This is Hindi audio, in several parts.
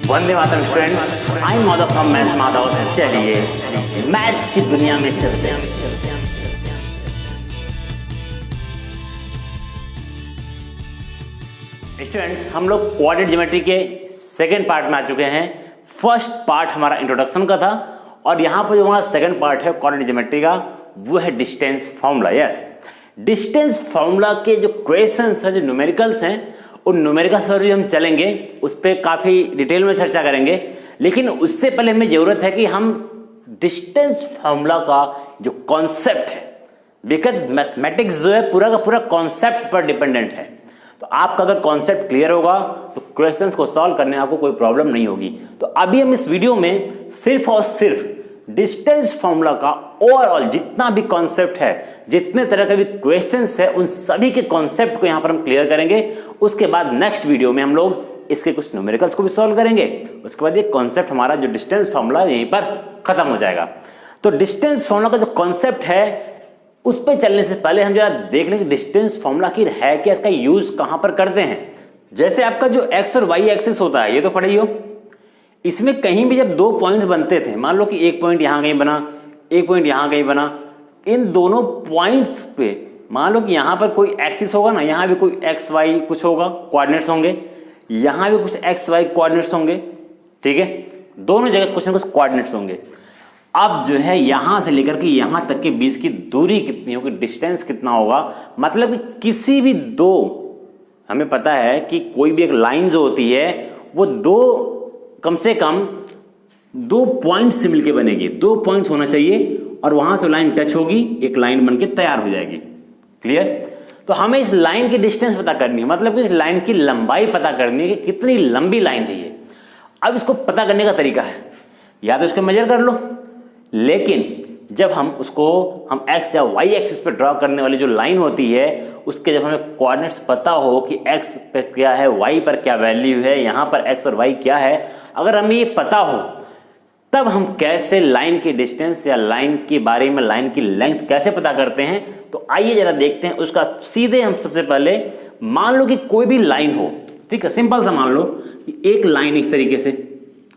Vande Mataram students, I am Madhav from maths Madhav. चलिए मैथ्स की दुनिया में चलते हैं। स्टूडेंट्स, हम लोग कोऑर्डिनेट ज्योमेट्री के सेकंड पार्ट में आ चुके हैं। फर्स्ट पार्ट हमारा इंट्रोडक्शन का था और यहाँ पर जो हमारा सेकंड पार्ट है कोऑर्डिनेट ज्योमेट्री का, वो है distance formula. Yes, distance formula के जो क्वेश्चंस है, जो न्यूमेरिकल्स हैं, उन न्यूमेरिकल्स पर भी हम चलेंगे, उस पर काफ़ी डिटेल में चर्चा करेंगे। लेकिन उससे पहले हमें ज़रूरत है कि हम डिस्टेंस फार्मूला का जो कॉन्सेप्ट है, बिकॉज मैथमेटिक्स जो है पूरा का पूरा कॉन्सेप्ट पर डिपेंडेंट है। तो आपका अगर कॉन्सेप्ट क्लियर होगा तो क्वेश्चंस को सॉल्व करने में आपको कोई प्रॉब्लम नहीं होगी। तो अभी हम इस वीडियो में सिर्फ और सिर्फ डिस्टेंस फार्मूला का ओवरऑल जितना भी कॉन्सेप्ट है, जितने तरह के भी क्वेश्चंस है, उन सभी के कॉन्सेप्ट को यहां पर हम क्लियर करेंगे। उसके बाद नेक्स्ट वीडियो में हम लोग इसके कुछ न्यूमेरिकल्स को भी सॉल्व करेंगे। उसके बाद ये कॉन्सेप्ट हमारा जो डिस्टेंस फार्मूला यहीं पर खत्म हो जाएगा। तो डिस्टेंस फार्मूला का जो कॉन्सेप्ट है, उस पर चलने से पहले हम जरा देख लें कि डिस्टेंस फार्मूला आखिर है क्या, इसका यूज कहां पर करते हैं। जैसे आपका जो एक्स और वाई एक्सिस होता है, ये तो पढ़े ही हो। इसमें कहीं भी जब दो पॉइंट्स बनते थे, मान लो कि एक पॉइंट यहां कहीं बना, एक पॉइंट यहां कहीं बना, इन दोनों पॉइंट्स पे मान लो कि यहां पर कोई एक्सिस होगा ना, यहां भी कोई एक्स वाई कुछ होगा, कोऑर्डिनेट्स होंगे, यहां भी कुछ एक्स वाई कोऑर्डिनेट्स होंगे, ठीक है, दोनों जगह कुछ ना कुछ कोऑर्डिनेट्स होंगे। अब जो है यहां से लेकर के यहां तक के बीच की दूरी कितनी होगी, डिस्टेंस कितना होगा, मतलब कि किसी भी दो, हमें पता है कि कोई भी एक लाइन जो होती है वो दो, कम से कम दो पॉइंट से मिलकर बनेगी, दो पॉइंट्स होना चाहिए और वहां से लाइन टच होगी, एक लाइन बनके तैयार हो जाएगी। क्लियर? तो हमें इस लाइन की डिस्टेंस पता करनी है, मतलब कि इस लाइन की लंबाई पता करनी है कि कितनी लंबी लाइन है ये। अब इसको पता करने का तरीका है, या तो इसको मेजर कर लो, लेकिन जब हम एक्स या वाई एक्सिस पे ड्रॉ करने वाली जो लाइन होती है, उसके जब हमें कोऑर्डिनेट्स पता हो कि एक्स पे क्या है, वाई पर क्या वैल्यू है, यहाँ पर एक्स और वाई क्या है, अगर हमें ये पता हो, तब हम कैसे लाइन की डिस्टेंस या लाइन के बारे में, लाइन की लेंथ कैसे पता करते हैं। तो आइए जरा देखते हैं उसका। सीधे हम सबसे पहले मान लो कि कोई भी लाइन हो, ठीक है, सिंपल सा मान लो कि एक लाइन इस तरीके से,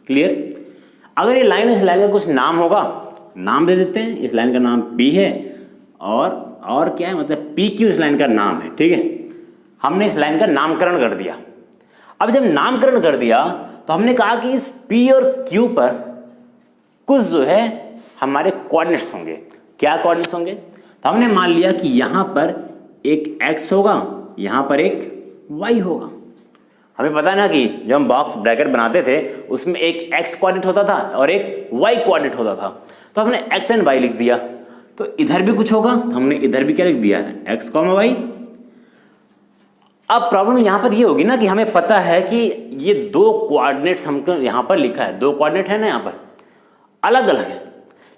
क्लियर। अगर ये लाइन, इस लाइन का कुछ नाम होगा, नाम दे देते हैं, इस लाइन का नाम पी है और क्या है, मतलब पी क्यू इस लाइन का नाम है, ठीक है। हमने इस लाइन का नामकरण कर दिया। अब जब नामकरण कर दिया तो हमने कहा कि इस पी और क्यू पर कुछ जो है हमारे कोऑर्डिनेट्स होंगे। क्या कोऑर्डिनेट्स होंगे? तो हमने मान लिया कि यहां पर एक x होगा, यहां पर एक y होगा। हमें पता ना कि जब हम बॉक्स ब्रैकेट बनाते थे उसमें एक x कोऑर्डिनेट होता था और एक y कोऑर्डिनेट होता था, तो हमने x एंड y लिख दिया। तो इधर भी कुछ होगा, तो हमने इधर भी क्या लिख दिया है, x, y। अब प्रॉब्लम यहां पर ये होगी ना कि हमें पता है कि ये दो कोऑर्डिनेट्स हमको यहां पर लिखा है, दो कोऑर्डिनेट है ना, यहां पर अलग अलग है।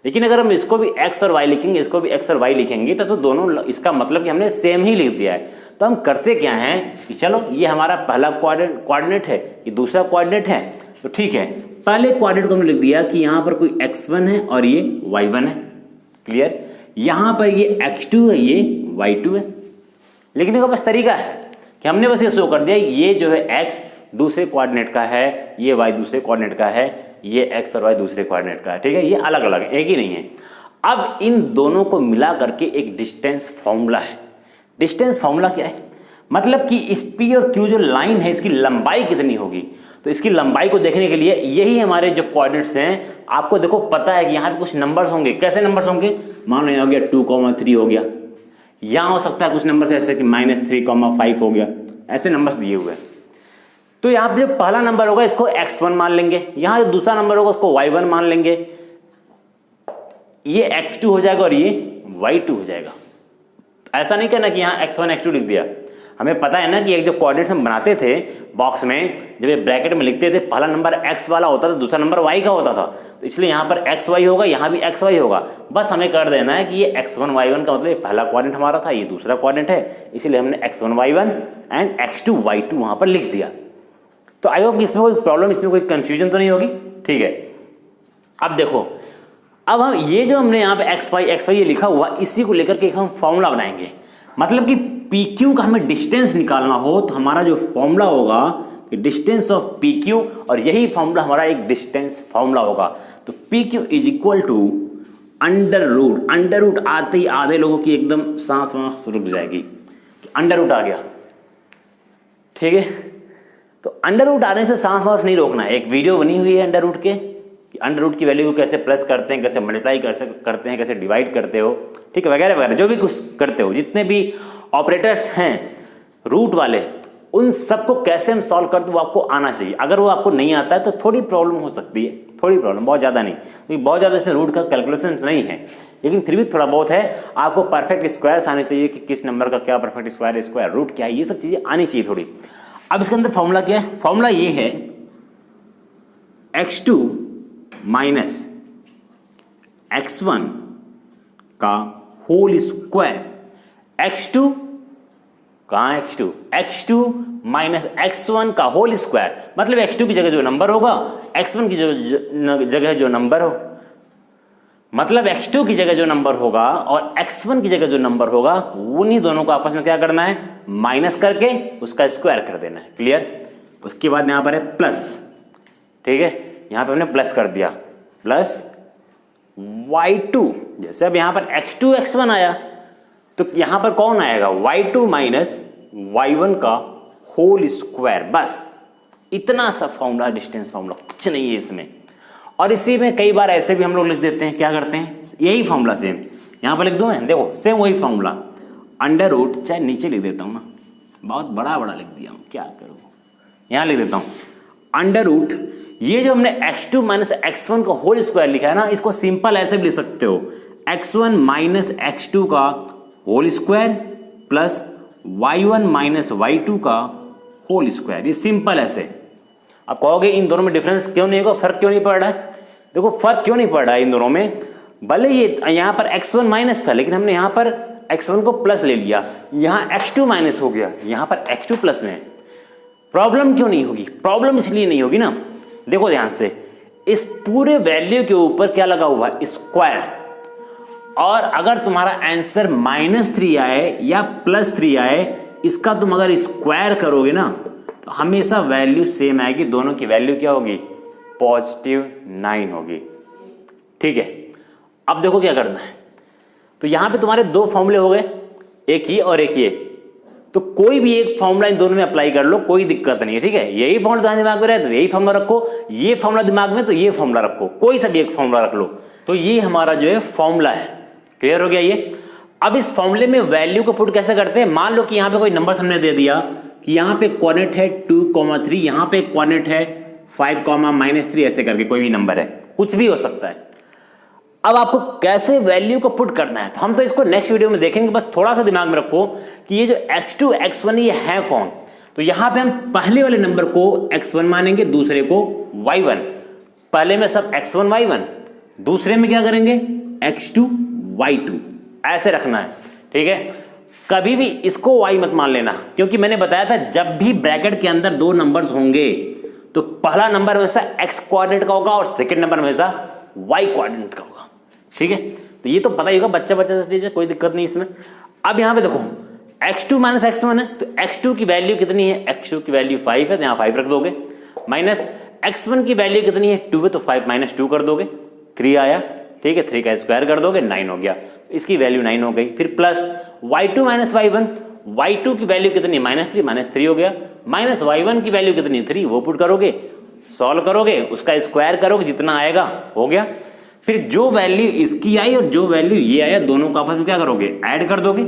लेकिन अगर हम इसको भी x और y लिखेंगे, इसको भी x और y लिखेंगे, तो दोनों, इसका मतलब कि हमने सेम ही लिख दिया है। तो हम करते क्या हैं कि चलो ये हमारा पहला कोऑर्डिनेट है, ये दूसरा कोऑर्डिनेट है, तो ठीक है, पहले कोऑर्डिनेट को हमने लिख दिया कि यहाँ पर कोई x1 है और ये y1 है, क्लियर। यहाँ पर ये x2 है, ये y2 है। लेकिन इसका बस तरीका है कि हमने बस ये शो कर दिया, ये जो है x दूसरे कोऑर्डिनेट का है, ये y दूसरे कोऑर्डिनेट का है, ये x और y दूसरे कोऑर्डिनेट का है, ठीक है, ये अलग अलग है, एक ही नहीं है। अब इन दोनों को मिला करके एक डिस्टेंस फार्मूला है। डिस्टेंस फार्मूला क्या है? मतलब कि इस p और q जो लाइन है, इसकी लंबाई कितनी होगी। तो इसकी लंबाई को देखने के लिए यही हमारे जो कोऑर्डिनेट्स हैं, आपको देखो पता है कि यहाँ पे कुछ नंबर्स होंगे। कैसे नंबर्स होंगे? मान लो यहाँ हो गया 2,3 हो गया, यहाँ हो सकता है कुछ नंबर ऐसे कि -3,5 हो गया, ऐसे नंबर्स दिए हुए हैं। तो यहाँ पे जो पहला नंबर होगा इसको x1 मान लेंगे, यहाँ जो दूसरा नंबर होगा उसको y1 मान लेंगे, ये x2 हो जाएगा और ये y2 हो जाएगा। ऐसा नहीं कहना कि यहाँ x1 x2 लिख दिया। हमें पता है ना कि एक जो कोऑर्डिनेट्स हम बनाते थे बॉक्स में, जब ये ब्रैकेट में लिखते थे, पहला नंबर x वाला होता था, दूसरा नंबर y का होता था। तो इसलिए यहाँ पर xy होगा, यहाँ भी xy होगा। बस हमें कर देना है कि ये x1 y1 का मतलब ये पहला कोऑर्डिनेट हमारा था, ये दूसरा कोऑर्डिनेट है, इसीलिए हमने x1 y1 and x2 y2 वहाँ पर लिख दिया। तो आई होप इसमें कोई प्रॉब्लम, इसमें कोई कंफ्यूजन तो नहीं होगी, ठीक है। अब देखो, अब हम ये जो हमने यहाँ पे x y ये लिखा हुआ, इसी को लेकर के हम फॉर्मूला बनाएंगे। मतलब कि PQ का हमें डिस्टेंस निकालना हो तो हमारा जो फॉर्मूला होगा, कि डिस्टेंस ऑफ पी क्यू, और यही फॉर्मूला हमारा एक डिस्टेंस फॉर्मूला होगा। तो P Q is equal to under root आते ही आधे लोगों की एकदम सांस वांस रुक जाएगी, अंडर रूट आ गया, ठीक है। तो अंडर रूट आने से सांस वांस नहीं रोकना है। एक वीडियो बनी हुई है अंडर रूट के, कि अंडर रूट की वैल्यू को कैसे प्लस करते हैं, कैसे मल्टीप्लाई करते हैं, कैसे डिवाइड करते हो, ठीक है, वगैरह वगैरह जो भी कुछ करते हो, जितने भी ऑपरेटर्स हैं रूट वाले, उन सबको कैसे हम सॉल्व करते हैं वो आपको आना चाहिए। अगर वो आपको नहीं आता है तो थोड़ी प्रॉब्लम हो सकती है, थोड़ी प्रॉब्लम, बहुत ज़्यादा नहीं, क्योंकि बहुत ज़्यादा इसमें रूट का कैलकुलेशन नहीं है, लेकिन फिर भी थोड़ा बहुत है। आपको परफेक्ट स्क्वायर्स आने चाहिए कि किस नंबर का क्या परफेक्ट स्क्वायर, स्क्वायर रूट क्या है, ये सब चीज़ें आनी चाहिए थोड़ी। अब इसके अंदर फॉर्मूला क्या है? फॉर्मूला ये है x2 माइनस x1 का होल स्क्वायर। x2 कहाँ है? x2 माइनस x1 का होल स्क्वायर, मतलब x2 की जगह जो नंबर होगा, x1 की जगह जो नंबर हो, मतलब x2 की जगह जो नंबर होगा और x1 की जगह जो नंबर होगा, उन्हीं दोनों को आपस में क्या करना है? माइनस करके उसका स्क्वायर कर देना है। क्लियर? उसके बाद यहाँ पर है प्लस, ठीक है, यहाँ पे हमने प्लस कर दिया, प्लस y2। जैसे अब यहाँ पर x2 x1 आया तो यहाँ पर कौन आएगा? y2 माइनस y1 का होल स्क्वायर। बस इतना सा फॉर्मूला, डिस्टेंस फॉर्मूला, कुछ नहीं है इसमें। और इसी में कई बार ऐसे भी हम लोग लिख देते हैं, क्या करते हैं, यही फॉर्मूला सेम यहाँ पर लिख दूं मैं, देखो सेम वही फॉर्मूला, अंडर रूट, चाहे नीचे लिख देता हूँ ना, बहुत बड़ा बड़ा लिख दिया हूँ, क्या करूँ, यहाँ लिख देता हूँ अंडर रूट। ये जो हमने x2 माइनस x1 का होल स्क्वायर लिखा है ना, इसको सिंपल ऐसे भी लिख सकते हो, x1 माइनस x2 का whole square plus y1 minus y2 का होल स्क्वायर। ये सिंपल ऐसे। अब कहोगे इन दोनों में डिफरेंस क्यों नहीं होगा, फर्क क्यों नहीं पड़ रहा है? देखो फर्क क्यों नहीं पड़ रहा है इन दोनों में, भले ये यहाँ पर x1 माइनस था, लेकिन हमने यहाँ पर x1 को प्लस ले लिया, यहाँ x2 माइनस हो गया, यहाँ पर x2 प्लस में। प्रॉब्लम क्यों नहीं होगी? प्रॉब्लम इसलिए नहीं होगी ना, देखो ध्यान से, इस पूरे वैल्यू के ऊपर क्या लगा हुआ है? स्क्वायर। और अगर तुम्हारा आंसर -3 आए या +3 आए, इसका तुम अगर स्क्वायर करोगे ना तो हमेशा वैल्यू सेम आएगी, दोनों की वैल्यू क्या होगी? +9 होगी, ठीक है। अब देखो क्या करना है, तो यहां पे तुम्हारे दो फॉर्मूले हो गए, एक ये और एक ये, तो कोई भी एक फॉर्मूला इन दोनों में अप्लाई कर लो, कोई दिक्कत नहीं है, ठीक है। यही फॉर्मूला तुम्हारे दिमाग में रहे तो यही फॉर्मूला रखो, ये फॉर्मूला दिमाग में तो ये फॉर्मूला रखो, कोई सा भी एक फॉर्मूला रख लो। तो ये हमारा जो है फॉर्मूला है, क्लियर हो गया ये। अब इस फॉर्मूले में वैल्यू को पुट कैसे करते हैं? मान लो कि यहाँ पे कोई नंबर हमने दे दिया कि यहाँ पे कोऑर्डिनेट है 2,3, यहाँ पे कोऑर्डिनेट है 5,-3, ऐसे करके कोई भी नंबर है, कुछ भी हो सकता है। अब आपको कैसे वैल्यू को पुट करना है, तो हम तो इसको नेक्स्ट वीडियो में देखेंगे, बस थोड़ा सा दिमाग में रखो कि ये जो x2 x1 ये है कौन। तो यहाँ पे हम पहले वाले नंबर को x1 मानेंगे, दूसरे को y1, पहले में सब x1 y1, दूसरे में क्या करेंगे? x2 y2, ऐसे रखना है, ठीक है। कभी भी इसको y मत मान लेना, क्योंकि मैंने बताया था जब भी ब्रैकेट के अंदर दो नंबर्स होंगे तो पहला नंबर हमेशा x कोऑर्डिनेट का होगा और सेकंड नंबर हमेशा y कोऑर्डिनेट का होगा, ठीक है। तो ये तो पता ही होगा, बच्चा से कोई दिक्कत नहीं इसमें। अब यहाँ पे देखो x2 माइनस x1 है, तो x2 की वैल्यू कितनी है? x2 की वैल्यू 5 है, तो यहाँ 5 रख दोगे, माइनस x1 की वैल्यू कितनी है? 2 है, तो 5 माइनस 2 कर दोगे, 3 आया, ठीक है, 3 का स्क्वायर कर दोगे, 9 हो गया, इसकी वैल्यू 9 हो गई। फिर plus y2 minus y1, y2 की वैल्यू कितनी? -3 हो गया, माइनस y1 की वैल्यू कितनी? 3, वो पुट करोगे, सॉल्व करोगे, उसका स्क्वायर करोगे, जितना आएगा हो गया। फिर जो वैल्यू इसकी आई और जो वैल्यू ये आया, दोनों को आपस में क्या करोगे? ऐड कर दोगे।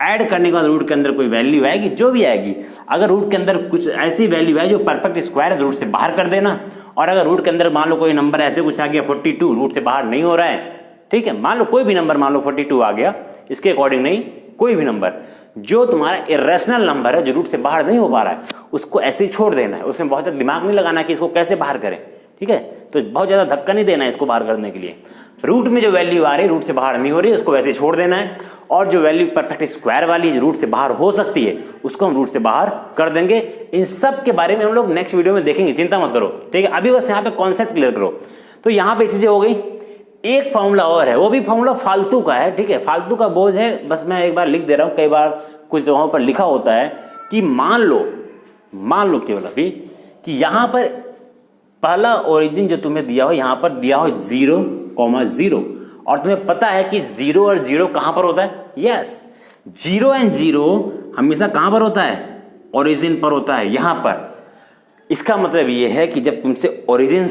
ऐड करने के बाद रूट के अंदर कोई वैल्यू आएगी, जो भी आएगी, अगर रूट के अंदर कुछ ऐसी वैल्यू है जो परफेक्ट स्क्वायर है, रूट से बाहर कर देना। और अगर रूट के अंदर मान लो कोई नंबर ऐसे कुछ आ गया 42, रूट से बाहर नहीं हो रहा है, ठीक है, मान लो कोई भी नंबर, मान लो 42 आ गया, इसके अकॉर्डिंग नहीं, कोई भी नंबर जो तुम्हारा इरेशनल नंबर है, जो रूट से बाहर नहीं हो पा रहा है, उसको ऐसे ही छोड़ देना है, उसमें बहुत ज़्यादा दिमाग नहीं लगाना कि इसको कैसे बाहर करें, ठीक है। तो बहुत ज़्यादा धक्का नहीं देना है इसको बाहर करने के लिए। रूट में जो वैल्यू आ रही है, रूट से बाहर नहीं हो रही है, उसको वैसे ही छोड़ देना है। और जो वैल्यू परफेक्ट स्क्वायर वाली जो रूट से बाहर हो सकती है, उसको हम रूट से बाहर कर देंगे। इन सब के बारे में हम लोग नेक्स्ट वीडियो में देखेंगे, चिंता मत करो, ठीक है। अभी बस यहाँ पे कॉन्सेप्ट क्लियर करो। तो यहाँ पे चीजें हो गई। एक फॉर्मूला और है, वो भी फॉर्मूला फालतू का है, ठीक है, फालतू का बोझ है, बस मैं एक बार लिख दे रहा हूँ। कई बार कुछ जगहों पर लिखा होता है कि मान लो मान लो केवल अभी कि यहाँ पर पहला ओरिजिन जो तुम्हें दिया हो, यहाँ पर दिया हो 0,0 और तुम्हें पता है कि 0 और 0 कहाँ पर होता है? यस, 0 एंड 0 हमेशा कहाँ पर होता है? ओरिजिन पर होता है, यहाँ पर। इसका मतलब ये है कि जब तुमसे ओरिजिन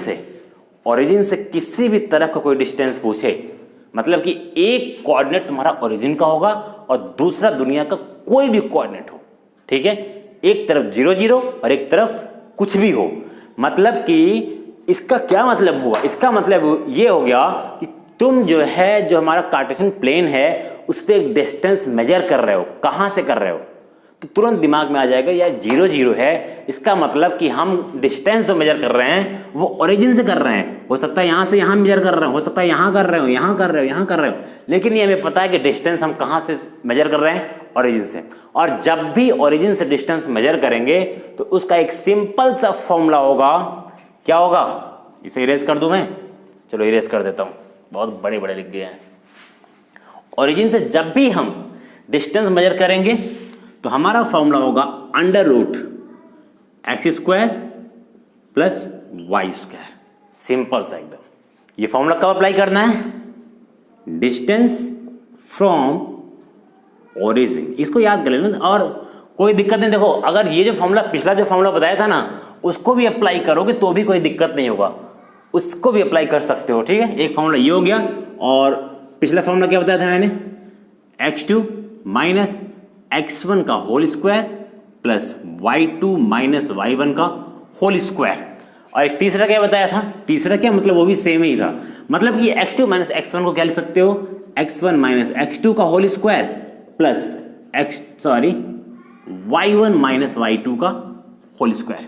से किसी भी तरह का कोई डिस्टेंस पूछे, मतलब कि एक कोऑर्डिनेट तुम्हारा ओरिजिन का होगा और दूसरा दुनिया का कोई भी कोऑर्डिनेट हो, ठीक है, एक तरफ 0 0 और एक तरफ कुछ भी हो, मतलब कि इसका क्या मतलब हुआ? इसका मतलब ये हो गया कि तुम जो है, जो हमारा कार्टेशियन प्लेन है, उस पर एक डिस्टेंस मेजर कर रहे हो। कहाँ से कर रहे हो? तो तुरंत दिमाग में आ जाएगा यार 0 0 है, इसका मतलब कि हम डिस्टेंस जो मेजर कर रहे हैं वो ओरिजिन से कर रहे हैं। हो सकता है यहाँ से यहाँ मेजर कर रहे हो सकता है यहाँ कर रहे हो, यहाँ कर रहे हो, यहाँ कर रहे हो, लेकिन ये हमें पता है कि डिस्टेंस हम कहाँ से मेजर कर रहे हैं? ओरिजिन से। और जब भी ओरिजिन से डिस्टेंस मेजर करेंगे तो उसका एक सिंपल सा फॉर्मूला होगा। क्या होगा? इसे इरेज कर दूं मैं? चलो इरेज कर देता हूँ, बहुत बड़े बड़े लिख गए हैं। ओरिजिन से जब भी हम डिस्टेंस मेजर करेंगे तो हमारा फॉर्मूला होगा √x² प्लस y²। सिंपल सा एकदम। ये फॉर्मूला कब अप्लाई करना है? डिस्टेंस फ्रॉम ओरिजिन, इसको याद कर लेना और कोई दिक्कत नहीं। देखो, अगर ये जो फॉर्मूला, पिछला जो फॉर्मूला बताया था ना, उसको भी अप्लाई करोगे तो भी कोई दिक्कत नहीं होगा, उसको भी अप्लाई कर सकते हो, ठीक है। एक फॉर्मूला ये हो गया और पिछला फॉर्मूला क्या बताया था मैंने? x2 माइनस x1 का whole square plus y2 minus y1 का होल स्क्वायर। और एक तीसरा क्या बताया था? तीसरा क्या मतलब, वो भी सेम ही था, मतलब कि x2 माइनस x1 को क्या लिख सकते हो? x1 माइनस x2 का whole square plus y1 minus y2 का होल स्क्वायर।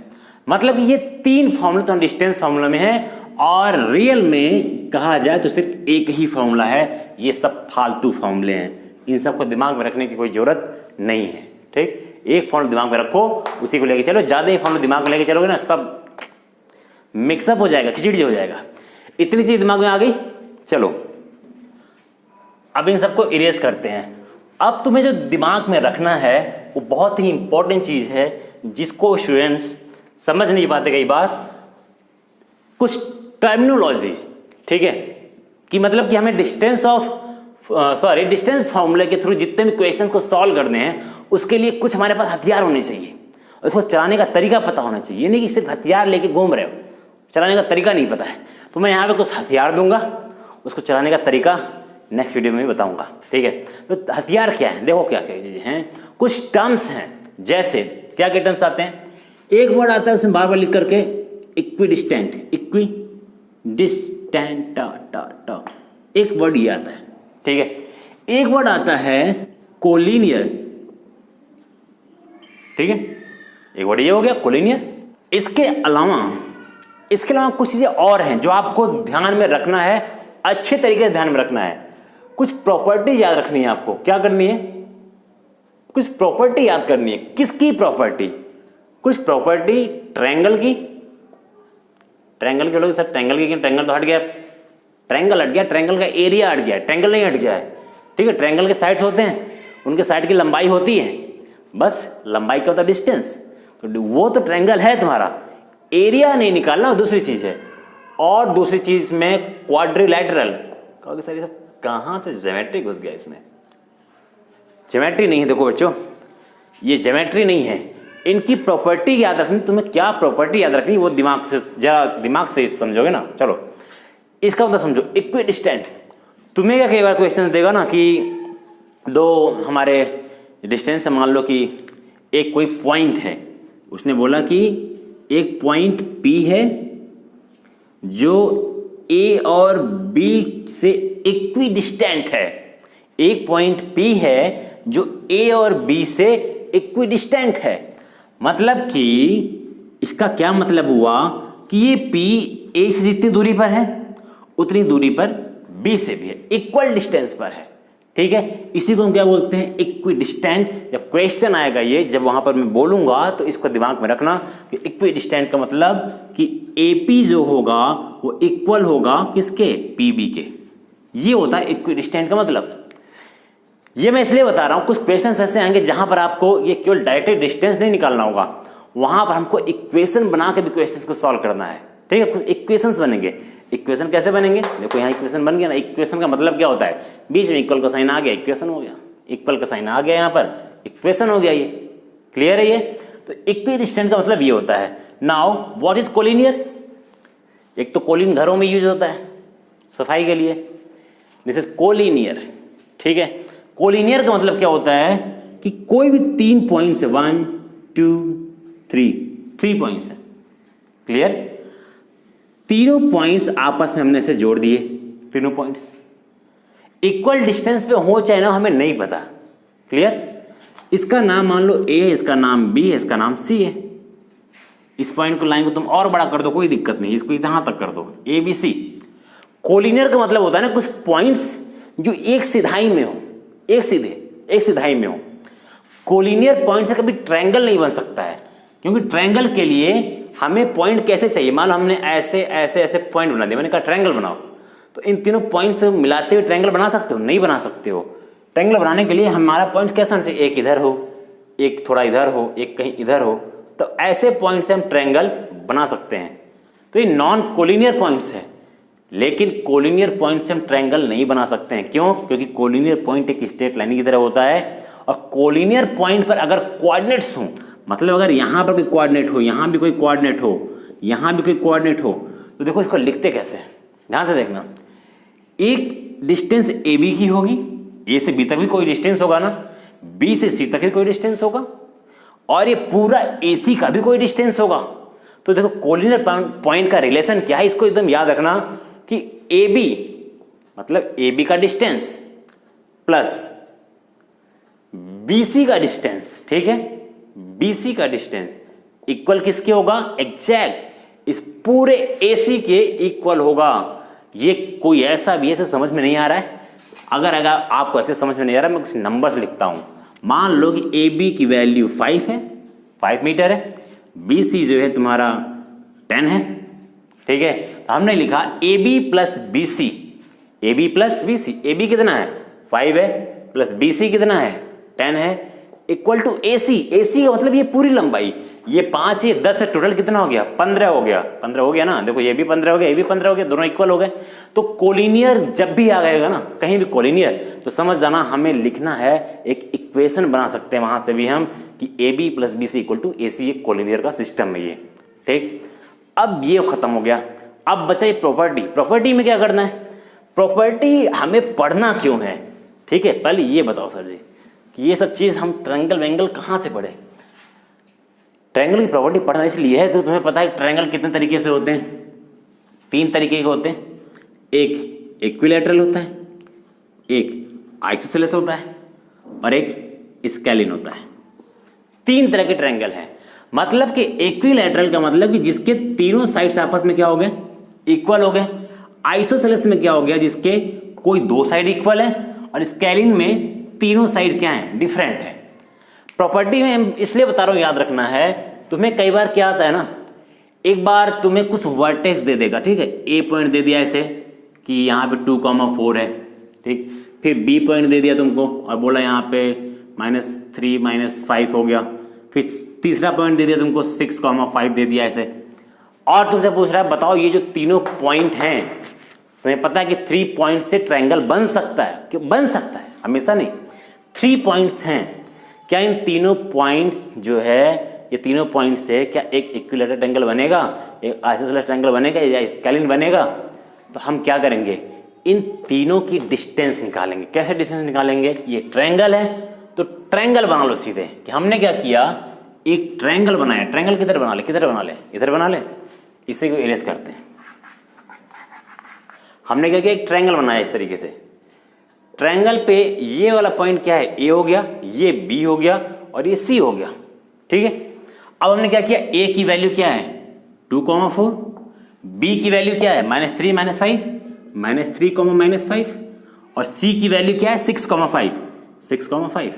मतलब ये तीन फॉर्मूला तो डिस्टेंस फॉर्मूला में है, और रियल में कहा जाए तो सिर्फ एक ही फॉर्मूला है। ये सब फालतू फॉर्मूले हैं, इन सबको दिमाग में रखने की कोई जरूरत नहीं है, ठीक। एक फॉर्मूला दिमाग में रखो, उसी को लेके चलो। ज़्यादा ही फॉर्मूला दिमाग में लेके चलोगे ना, सब मिक्सअप हो जाएगा, खिचड़ी हो जाएगा। इतनी चीज दिमाग में आ गई। चलो अब इन सबको इरेज करते हैं। अब तुम्हें जो दिमाग में रखना है वो बहुत ही इंपॉर्टेंट चीज़ है, जिसको स्टूडेंट्स समझ नहीं पाते कई बार। कुछ टर्मिनोलॉजी, ठीक है, कि मतलब कि हमें डिस्टेंस फॉर्मूले के थ्रू जितने भी क्वेश्चंस को सॉल्व करने हैं, उसके लिए कुछ हमारे पास हथियार होने चाहिए, उसको चलाने का तरीका पता होना चाहिए। ये नहीं कि सिर्फ हथियार लेके घूम रहे हो, चलाने का तरीका नहीं पता है। तो मैं यहाँ पे कुछ हथियार दूंगा, उसको चलाने का तरीका नेक्स्ट वीडियो में भी बताऊंगा, ठीक है। तो हथियार क्या है, देखो क्या क्या चीज़ें हैं। कुछ टर्म्स हैं, जैसे क्या क्या टर्म्स आते हैं? एक वर्ड आता है उसमें बार बार लिख करके इक्विडिस्टेंट, एक वर्ड ये आता है, ठीक है। एक वर्ड आता है कोलिनियर, ठीक है, एक वर्ड ये हो गया कोलिनियर। इसके अलावा कुछ चीजें और हैं जो आपको ध्यान में रखना है, अच्छे तरीके से ध्यान में रखना है। कुछ प्रॉपर्टी याद रखनी है आपको। क्या करनी है? कुछ प्रॉपर्टी याद करनी है। किसकी प्रॉपर्टी? कुछ प्रॉपर्टी ट्रायंगल की। ट्रायंगल के लोग सर ट्रायंगल की, ट्रायंगल तो हट गया, ट्रायंगल हट गया, ट्रायंगल का एरिया हट गया, ट्रायंगल नहीं हट गया है, ठीक है। ट्रायंगल के साइड्स होते हैं, उनके साइड की लंबाई होती है, बस लंबाई का होता है डिस्टेंस, तो वो तो ट्रायंगल है तुम्हारा। एरिया नहीं निकालना, दूसरी चीज है। और दूसरी चीज में क्वाड्रिलैटरल। कहोगे सर ये सब कहाँ से ज्योमेट्री घुस गया इसमें? ज्योमेट्री नहीं है, देखो बच्चों, ये ज्योमेट्री नहीं है। इनकी प्रॉपर्टी याद रखनी। तुम्हें क्या प्रॉपर्टी याद रखनी, वो दिमाग से जरा दिमाग से समझोगे ना। चलो इसका मतलब समझो। इक्विडिस्टेंट, तुम्हें क्या कई बार क्वेश्चन देगा ना कि दो हमारे डिस्टेंस से, मान लो कि एक कोई पॉइंट है, उसने बोला कि एक पॉइंट P है जो A और B से इक्विडिस्टेंट है। एक पॉइंट P है जो A और B से इक्विडिस्टेंट है। मतलब कि इसका क्या मतलब हुआ कि ये P A से जितनी दूरी पर है उतनी दूरी पर B से भी है, इक्वल डिस्टेंस पर है, ठीक है। इसी को हम क्या बोलते हैं? इक्विडिस्टेंट। जब क्वेश्चन आएगा ये, जब वहां पर मैं बोलूंगा तो इसको दिमाग में रखना कि इक्विडिस्टेंट का मतलब कि AP जो होगा वो इक्वल होगा किसके? PB के। ये होता है इक्विडिस्टेंट का मतलब। ये मैं इसलिए बता रहा हूं, कुछ क्वेश्चन ऐसे आएंगे जहां पर आपको ये केवल डायरेक्ट डिस्टेंस नहीं निकालना होगा, वहां पर हमको इक्वेशन बना के भी क्वेश्चन को सॉल्व करना है। ठीक है, कुछ इक्वेशंस बनेंगे। इक्वेशन कैसे बनेंगे, देखो यहाँ इक्वेशन बन गया ना। इक्वेशन का मतलब क्या होता है, बीच में इक्वल का साइन आ गया, इक्वेशन हो गया। इक्वल का साइन आ गया यहाँ पर, इक्वेशन हो गया। ये क्लियर है। ये तो इक्विडिस्टेंट का मतलब ये होता है। नाउ व्हाट इज कोलिनियर, एक तो कोलिन घरों में यूज होता है सफाई के लिए, दिस इज कोलिनियर। ठीक है, कोलिनियर का मतलब क्या होता है कि कोई भी 3 पॉइंट्स है, 1 2 3 पॉइंट्स है। क्लियर, तीनों पॉइंट्स आपस में हमने इसे जोड़ दिए, तीनों पॉइंट्स इक्वल डिस्टेंस पे हो चाहे ना, हमें नहीं पता। क्लियर, इसका नाम मान लो ए है, इसका नाम बी है, इसका नाम सी है। इस पॉइंट को, लाइन को तुम और बड़ा कर दो, कोई दिक्कत नहीं, इसको यहां तक कर दो, ए बी सी। कोलिनियर का मतलब होता है ना कुछ पॉइंट्स जो एक सिधाई में हो, एक सिधाई में हो। कोलिनियर पॉइंट से कभी ट्रायंगल नहीं बन सकता है, क्योंकि ट्रायंगल के लिए हमें पॉइंट कैसे चाहिए। मान लो हमने ऐसे ऐसे ऐसे पॉइंट बना दिया, मैंने कहा ट्रायंगल बनाओ, तो इन तीनों पॉइंट्स मिलाते हुए ट्रायंगल बना सकते हो? नहीं बना सकते हो। ट्रायंगल बनाने के लिए हमारा पॉइंट कैसा से, एक इधर हो, एक थोड़ा इधर हो, एक कहीं इधर हो, तो ऐसे पॉइंट से हम ट्रायंगल बना सकते हैं। तो ये नॉन कोलिनियर पॉइंट्स है, लेकिन कोलिनियर पॉइंट से हम ट्रायंगल नहीं बना सकते हैं। क्यों? क्योंकि कोलिनियर पॉइंट एक स्ट्रेट लाइन की तरह होता है, और कोलिनियर पॉइंट पर अगर कोऑर्डिनेट्स हों, मतलब अगर यहाँ पर कोई कोऑर्डिनेट हो, यहाँ भी कोई कोऑर्डिनेट हो, यहाँ भी कोई कोऑर्डिनेट हो, तो देखो इसको लिखते कैसे हैं, ध्यान से देखना। एक डिस्टेंस ए बी की होगी, ए से बी तक भी कोई डिस्टेंस होगा ना, बी से सी तक भी कोई डिस्टेंस होगा, और ये पूरा ए सी का भी कोई डिस्टेंस होगा। तो देखो कोलिनियर पॉइंट का रिलेशन क्या है, इसको एकदम याद रखना कि ए बी मतलब ए बी का डिस्टेंस प्लस बी सी का डिस्टेंस, ठीक है, बी सी का डिस्टेंस इक्वल किसके होगा, एग्जैक्ट इस पूरे ए सी के इक्वल होगा। ये कोई ऐसा भी ऐसे समझ में नहीं आ रहा है। अगर आपको ऐसे समझ में नहीं आ रहा, मैं कुछ नंबर्स लिखता हूं। मान लो कि ए बी की वैल्यू 5 है, 5 मीटर है, बी सी जो है तुम्हारा 10 है। ठीक है, तो हमने लिखा A B plus B C, A B plus B C, A B कितना है 5 है, प्लस बी सी कितना है 10 है, इक्वल टू ए सी। ए सी का मतलब ये पूरी लंबाई, ये 5 ये 10 है, टोटल कितना हो गया 15 हो गया, 15 हो गया ना। देखो ये भी 15 हो गया, ये भी 15 हो गया, दोनों इक्वल हो गए। तो कोलिनियर जब भी आ गएगा ना कहीं भी कोलिनियर, तो समझ जाना हमें लिखना है, एक इक्वेशन बना सकते हैं वहां से भी हम कि A B plus B C equal to A C, एक कोलिनियर का सिस्टम है ये। ठीक, अब ये खत्म हो गया। अब बचा ये प्रॉपर्टी। प्रॉपर्टी में क्या करना है, प्रॉपर्टी हमें पढ़ना क्यों है। ठीक है, पहले ये बताओ सर जी कि ये सब चीज हम ट्रायंगल वेंगल कहाँ से पढ़े। ट्रायंगल की प्रॉपर्टी पढ़ना इसलिए है तो तुम्हें पता है ट्रायंगल कितने तरीके से होते हैं, 3 तरीके के होते हैं। एक इक्विलैटरल होता है, एक आइसोसेलेस होता है, और एक स्केलिन होता है। 3 तरह के ट्रायंगल हैं। मतलब कि इक्विलैटरल का मतलब कि जिसके तीनों साइड्स आपस में क्या हो गए, इक्वल हो गए। आइसोसेलेस में क्या हो गया, जिसके कोई 2 साइड इक्वल है, और स्केलिन में तीनों साइड क्या है, डिफरेंट है। प्रॉपर्टी में इसलिए बता रहा हूं, याद रखना है। तुम्हें कई बार क्या आता है ना, एक बार तुम्हें कुछ वर्टेक्स दे देगा, ठीक है, ए पॉइंट दे दिया ऐसे कि यहाँ पे 2,4 है, ठीक, फिर बी पॉइंट दे दिया तुमको और बोला यहाँ पे -3 -5 हो गया, फिर तीसरा पॉइंट दे दिया तुमको 6,5 दे दिया ऐसे, और तुमसे पूछ रहा है बताओ ये जो तीनों पॉइंट हैं, तुम्हें पता है कि 3 पॉइंट से ट्रायंगल बन सकता है, क्यों बन सकता है, हमेशा नहीं। 3 पॉइंट्स हैं, क्या इन तीनों पॉइंट्स जो है, ये तीनों पॉइंट से क्या एक इक्विलैटरल ट्रायंगल बनेगा, एक आइसोसेलेस ट्रायंगल बनेगा, या स्केलिन बनेगा। तो हम क्या करेंगे, इन तीनों की डिस्टेंस निकालेंगे। कैसे डिस्टेंस निकालेंगे, ये ट्रायंगल है तो ट्रायंगल बना लो सीधे। कि हमने क्या किया, एक ट्रायंगल बनाया। ट्रायंगल किधर बना ले, किधर बना ले, इधर बना ले। इसे को इरेज करते हैं। हमने क्या किया, एक ट्रायंगल बनाया इस तरीके से। ट्रायंगल पे ये वाला पॉइंट क्या है, ए हो गया, ये बी हो गया, और ये सी हो गया। ठीक है, अब हमने क्या किया, ए की वैल्यू क्या है 2,4, बी की वैल्यू क्या है -3 -5, -3, -5, और सी की वैल्यू क्या है 6,5।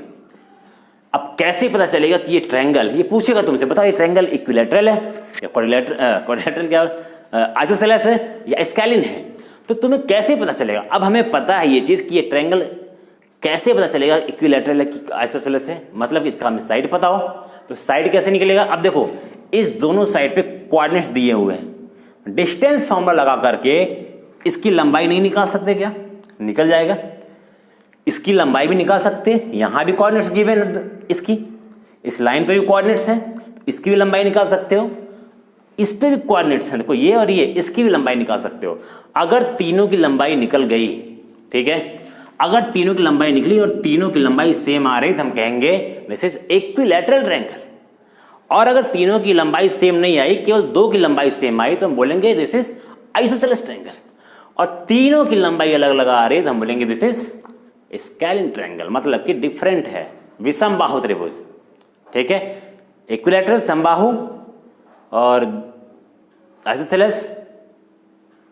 अब कैसे पता चलेगा कि ये ट्रायंगल, ये पूछेगा तुमसे, बताओ ये ट्रायंगल इक्विलैटरल है या क्वाड्रिलैटरल क्या आइसोसेलेस है या स्केलिन है। तो तुम्हें कैसे पता चलेगा, अब हमें पता है ये चीज कि ये ट्रायंगल कैसे पता चलेगा इक्विलैटरल है कि आइसोसेलेस है, मतलब इसका हमें साइड पता हो। तो साइड कैसे निकलेगा, अब देखो इस दोनों साइड पे कोऑर्डिनेट्स दिए हुए हैं, डिस्टेंस फॉर्मूला लगा करके इसकी लंबाई नहीं निकाल सकते क्या? निकल जाएगा। इसकी लंबाई भी निकाल सकते हैं, यहां भी कोऑर्डिनेट्स गिवन है, इसकी इस लाइन पे भी कोऑर्डिनेट्स हैं, तो इसकी भी लंबाई निकाल सकते हो। इस पे भी कोऑर्डिनेट्स हैं, देखो ये और ये, इसकी भी लंबाई निकाल सकते हो। अगर तीनों की लंबाई निकल गई, ठीक है, अगर तीनों की लंबाई निकली और तीनों की लंबाई सेम आ रही तो हम कहेंगे दिस इज इक्विलैटरल ट्रायंगल। और अगर तीनों की लंबाई सेम नहीं आई, केवल दो की लंबाई सेम आई, तो हम बोलेंगे दिस इज आइसोसेलेस ट्रायंगल। और तीनों की लंबाई अलग अलग आ रही है तो हम बोलेंगे दिस इज स्केलिन ट्रायंगल, मतलब कि डिफरेंट है, विषमबाहु त्रिभुज। ठीक है, इक्विलैटरल समबाहु और आइसोसेलेस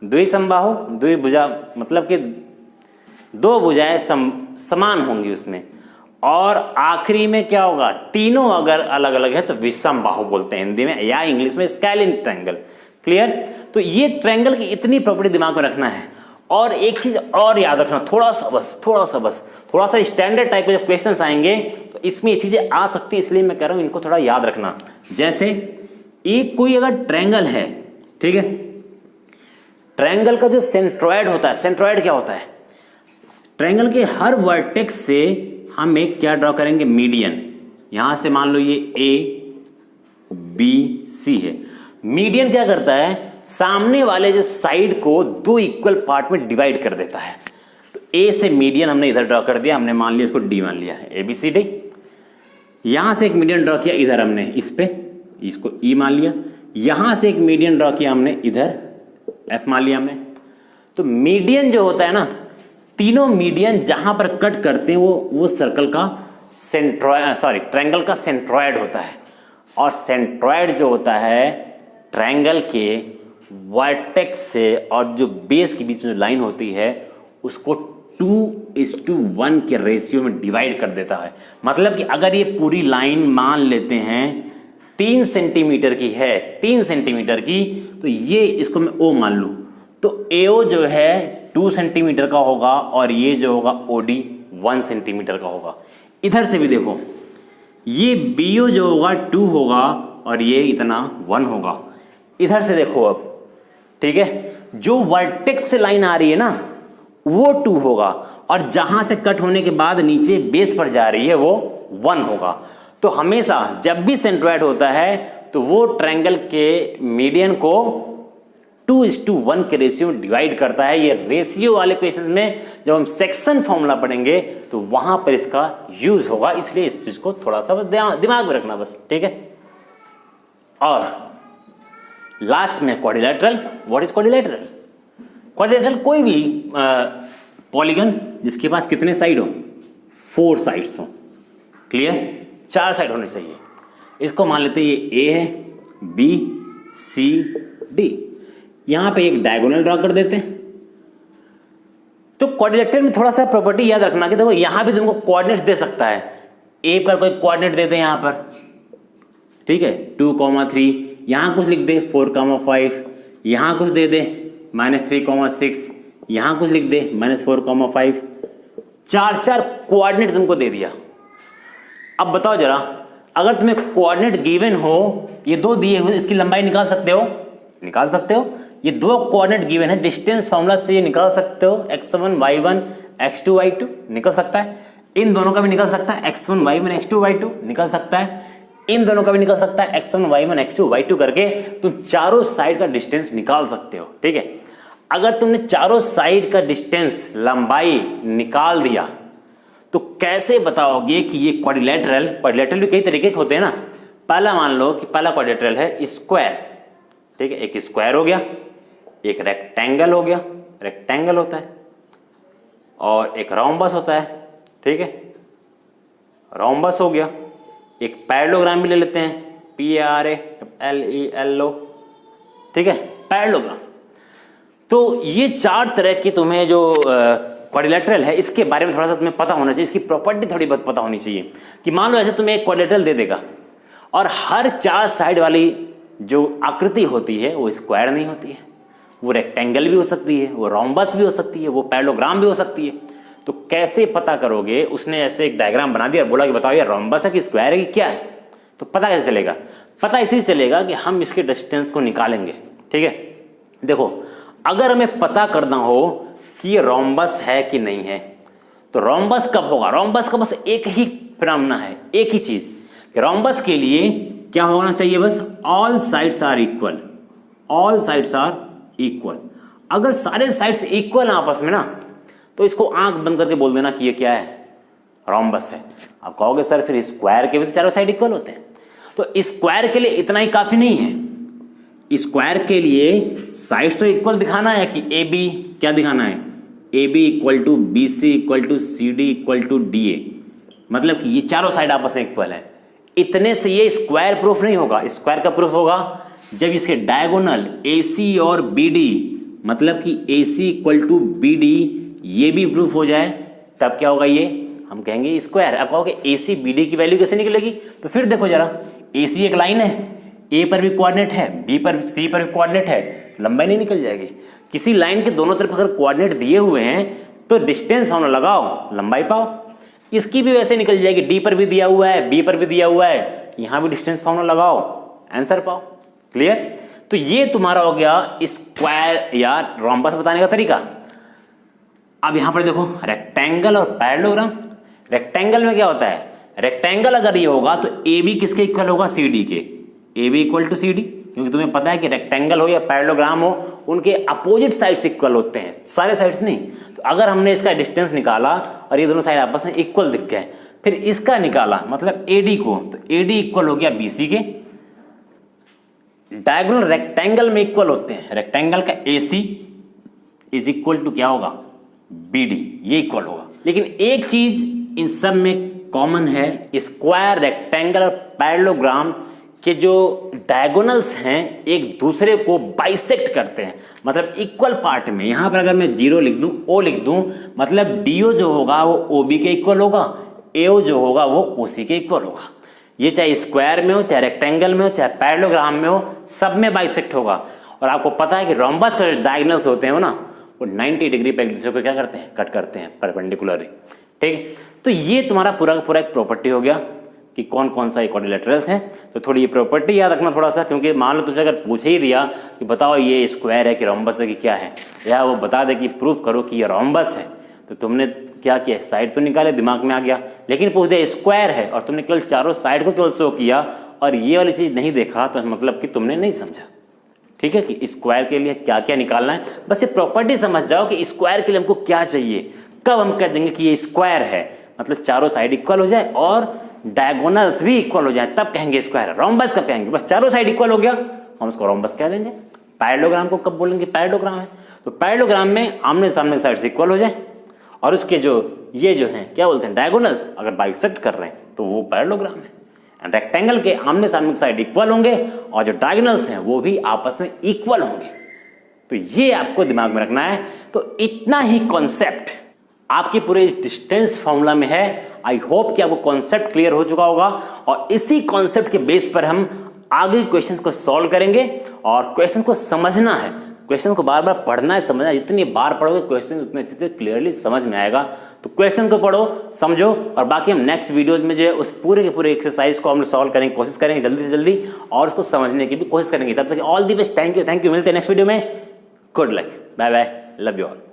द्विसमबाहु, द्विभुजा, मतलब कि दो भुजाएं समान होंगी उसमें। और आखिरी में क्या होगा, तीनों अगर अलग अलग है तो विषमबाहु बोलते हैं हिंदी में या इंग्लिश में स्केलिन ट्रायंगल। क्लियर? तो ये ट्रायंगल की इतनी प्रॉपर्टी दिमाग में रखना है। और एक चीज और याद रखना, थोड़ा सा स्टैंडर्ड टाइप के जब क्वेश्चंस आएंगे तो इसमें ये चीजें आ सकती है, इसलिए मैं कह रहा हूं इनको थोड़ा याद रखना। जैसे एक कोई अगर ट्रायंगल है, ठीक है, ट्रायंगल का जो सेंट्रॉयड होता है, सेंट्रॉयड क्या होता है, ट्रायंगल के हर वर्टेक्स से हम एक क्या ड्रॉ करेंगे, मीडियन। यहां से मान लो ये ए बी सी है, मीडियन क्या करता है, सामने वाले जो साइड को दो इक्वल पार्ट में डिवाइड कर देता है। तो ए से मीडियन हमने इधर ड्रॉ कर दिया, हमने मान लिया इसको डी मान लिया है, ए बी सी डी। यहां से एक मीडियन ड्रॉ किया इधर हमने, इस पे इसको ई मान लिया। यहां से एक मीडियन ड्रॉ किया हमने इधर, एफ मान लिया हमने। तो मीडियन जो होता है ना, तीनों मीडियन जहां पर कट करते हैं वो सर्कल का ट्रायंगल का सेंट्रॉयड होता है। और सेंट्रॉयड जो होता है ट्रायंगल के वर्टेक्स से और जो बेस के बीच में जो लाइन होती है उसको 2:1 के रेशियो में डिवाइड कर देता है। मतलब कि अगर ये पूरी लाइन मान लेते हैं 3 सेंटीमीटर की है, 3 सेंटीमीटर की, तो ये इसको मैं ओ मान लूं तो एओ जो है 2 सेंटीमीटर का होगा और ये जो होगा ओडी 1 सेंटीमीटर का होगा। इधर से भी देखो, ये बीओ जो होगा 2 होगा और ये इतना 1 होगा। इधर से देखो अब, ठीक है, जो वर्टेक्स से लाइन आ रही है ना वो 2 होगा और जहां से कट होने के बाद नीचे बेस पर जा रही है वो 1 होगा। तो हमेशा जब भी सेंट्रॉयड होता है तो वो ट्रायंगल के मीडियन को 2:1 के रेशियो में डिवाइड करता है। ये रेशियो वाले क्वेश्चन में जब हम सेक्शन फॉर्मूला पढ़ेंगे तो वहां पर इसका यूज होगा, इसलिए इस चीज को थोड़ा सा बस दिमाग में रखना बस, ठीक है। और लास्ट में quadrilateral. What is quadrilateral? Quadrilateral कोई भी पॉलीगन जिसके पास कितने साइड हो, 4 साइड्स हो। क्लियर? 4 साइड होने चाहिए। इसको मान लेते हैं ये ए है, बी सी डी। यहां पे एक डायगोनल ड्रॉ कर देते हैं। तो क्वाड्रिलैटरल में थोड़ा सा प्रॉपर्टी याद रखना कि देखो यहां भी तुमको कोऑर्डिनेट्स दे सकता है। ए पर कोई कोऑर्डिनेट दे दे यहां पर, ठीक है, 2,3, यहां कुछ लिख दे 4,5, यहां कुछ दे दे -3,6, यहां कुछ लिख दे -4,5। 4 कोऑर्डिनेट तुमको दे दिया। अब बताओ जरा, अगर तुम्हें कोऑर्डिनेट गिवन हो, ये 2 दिए हुए, इसकी लंबाई निकाल सकते हो? निकाल सकते हो। ये 2 कोऑर्डिनेट गिवन है, डिस्टेंस फॉर्मूला से ये निकाल सकते हो, x1 y1 x2 y2 निकल सकता है। इन दोनों का भी निकल सकता है, x1 y1 x2 y2 निकल सकता है। इन दोनों का भी निकल सकता है, x1 y1 x2 y2 करके तुम चारों साइड का डिस्टेंस निकाल सकते हो, ठीक है। अगर तुमने चारों साइड का डिस्टेंस, लंबाई निकाल दिया तो कैसे बताओगे कि ये क्वाड्रिलैटरल भी कई तरीके के होते हैं ना। पहला मान लो कि पहला क्वाड्रिलैटरल है स्क्वायर, ठीक है, एक स्क्वायर हो गया, एक रेक्टेंगल हो गया, रेक्टेंगल होता है, और एक रोम्बस होता है, ठीक है, रोम्बस हो गया। एक पैरेललोग्राम भी ले लेते हैं, PARALLO, ठीक है, पैरेललोग्राम। तो ये 4 तरह की तुम्हें जो क्वाड्रिलैटरल है इसके बारे में थोड़ा सा तुम्हें पता होना चाहिए, इसकी प्रॉपर्टी थोड़ी बहुत पता होनी चाहिए। कि मान लो ऐसे तुम्हें एक क्वाड्रिलैटरल दे देगा और हर 4 साइड वाली जो आकृति होती है वो स्क्वायर नहीं होती है, वो रेक्टेंगल भी हो सकती है, वो रोम्बस भी हो सकती है, वो पैरेललोग्राम भी हो सकती है। तो कैसे पता करोगे? उसने ऐसे एक डायग्राम बना दिया और बोला कि बताओ ये रोम्बस है कि स्क्वायर है कि क्या है, तो पता कैसे चलेगा? पता इसी चलेगा कि हम इसके डिस्टेंस को निकालेंगे। ठीक है, देखो अगर हमें पता करना हो कि ये रोम्बस है कि नहीं है, तो रोम्बस कब होगा? रोम्बस का बस एक ही फिनोमेना है, एक ही चीज कि रोम्बस के लिए क्या होना चाहिए? बस all sides are equal, all sides are equal. अगर सारे साइड्स इक्वल आपस में ना, तो इसको आंख बंद करके बोल देना कि ये क्या है? रोम्बस है। आप कहोगे सर फिर स्क्वायर के भी तो चारों साइड इक्वल होते हैं। तो स्क्वायर के लिए इतना ही काफी नहीं है। स्क्वायर के लिए साइड्स तो इक्वल दिखाना है कि ए बी क्या दिखाना है? A B equal to B C equal to C D equal to D A, मतलब कि ये चारों साइड आपस में इक्वल है। इतने से ये स्क्वायर प्रूफ नहीं होगा। स्क्वायर का प्रूफ होगा जब इसके डायगोनल ए सी और बी डी, मतलब कि ए सी इक्वल टू बी डी ये भी प्रूफ हो जाए, तब क्या होगा? ये हम कहेंगे स्क्वायर। आप कहोगे ए सी बी डी की वैल्यू कैसे निकलेगी? तो फिर देखो जरा, ए सी एक लाइन है, ए पर भी कोऑर्डिनेट है, बी पर सी पर भी कोऑर्डिनेट है, लंबाई नहीं निकल जाएगी। किसी लाइन के दोनों तरफ अगर कोऑर्डिनेट दिए हुए हैं तो डिस्टेंस फॉर्मूला लगाओ, लंबाई पाओ। इसकी भी वैसे निकल जाएगी, डी पर भी दिया हुआ है, बी पर भी दिया हुआ है, यहां भी डिस्टेंस फॉर्मूला लगाओ, आंसर पाओ। क्लियर? तो ये तुम्हारा हो गया स्क्वायर या रोम्बस बताने का तरीका। अब यहां पर देखो रेक्टेंगल और पैरेललोग्राम। रेक्टेंगल में क्या होता है? रेक्टेंगल अगर ये होगा तो ए बी किसके इक्वल होगा? सी डी के। A B equal to C D, क्योंकि तुम्हें पता है कि रेक्टेंगल हो या पैरेललोग्राम हो, उनके अपोजिट साइड्स इक्वल होते हैं, सारे साइड्स नहीं। तो अगर हमने इसका डिस्टेंस निकाला और ये दोनों साइड आपस में इक्वल दिख गए, फिर इसका निकाला मतलब एडी को, तो एडी इक्वल हो गया बीसी के। डायगोनल रेक्टेंगल में इक्वल होते हैं, रेक्टेंगल का एसी इज इक्वल टू क्या होगा? बीडी, ये इक्वल होगा। लेकिन एक चीज इन सब में कॉमन है, स्क्वायर, रेक्टेंगल और पैरेललोग्राम के जो डायगोनल्स हैं एक दूसरे को बाइसेक्ट करते हैं, मतलब इक्वल पार्ट में। यहां पर अगर मैं 0 लिख दूं, ओ लिख दूं, मतलब डीओ जो होगा वो ओबी के इक्वल होगा, एओ जो होगा वो ओसी के इक्वल होगा। ये चाहे स्क्वायर में हो, चाहे रेक्टेंगल में हो, चाहे पैरेललोग्राम में हो, सब में बाइसेक्ट होगा। और आपको पता है कि रोम्बस का जो डायगोनल्स होते हैं वो ना, वो 90 डिग्री पे एक दूसरे को क्या करते हैं? कट करते हैं परपेंडिकुलरली। ठीक है, तो ये तुम्हारा पूरा का पूरा एक प्रॉपर्टी हो गया कि कौन कौन सा क्वाड्रिलेटरल्स हैं। तो थोड़ी ये प्रॉपर्टी याद रखना थोड़ा सा, क्योंकि मान लो तुझे अगर पूछ ही दिया कि बताओ ये स्क्वायर है कि रोम्बस है कि क्या है, या वो बता दे कि प्रूफ करो कि ये रोम्बस है, तो तुमने क्या किया? साइड तो निकाले, दिमाग में आ गया। लेकिन पूछ दे स्क्वायर है और तुमने केवल चारों साइड को केवल शो किया और ये वाली चीज़ नहीं देखा, तो मतलब कि तुमने नहीं समझा। ठीक है, कि स्क्वायर के लिए क्या क्या निकालना है, बस ये प्रॉपर्टी समझ जाओ कि स्क्वायर के लिए हमको क्या चाहिए। कब हम कह देंगे कि ये स्क्वायर है, मतलब चारों साइड इक्वल हो जाए और डायगोनल्स भी इक्वल हो जाए, तब कहेंगे स्क्वायर है। रोम्बस का कहेंगे बस चारों साइड इक्वल हो गया, हम उसको रोम्बस कह देंगे। पैरेललोग्राम को कब बोलेंगे? पैरेललोग्राम है तो पैरेललोग्राम में आमने सामने साइड से इक्वल हो जाए और उसके जो ये जो हैं क्या बोलते हैं? डायगोनल्स अगर बाइसेक्ट कर रहे हैं तो वो पैरेललोग्राम है। रेक्टेंगल के आमने सामने साइड इक्वल होंगे और जो डायगोनल्स हैं वो भी आपस में इक्वल होंगे। तो ये आपको दिमाग में रखना है। तो इतना ही कॉन्सेप्ट आपके पूरे डिस्टेंस फॉर्मूला में है। आई होप कि आपको कॉन्सेप्ट क्लियर हो चुका होगा और इसी कॉन्सेप्ट के बेस पर हम आगे क्वेश्चंस को सॉल्व करेंगे। और क्वेश्चन को समझना है, क्वेश्चन को बार बार पढ़ना है, समझना। जितनी बार पढ़ोगे क्वेश्चन उतने अच्छे से क्लियरली समझ में आएगा। तो क्वेश्चन को पढ़ो, समझो और बाकी हम नेक्स्ट वीडियोज में जो है उस पूरे के पूरे एक्सरसाइज को हम सॉल्व करेंगे, कोशिश करेंगे जल्दी से जल्दी और उसको समझने की भी कोशिश करेंगे। तब तक all the best, thank you. मिलते हैं नेक्स्ट वीडियो में। Good luck, bye bye, love you all.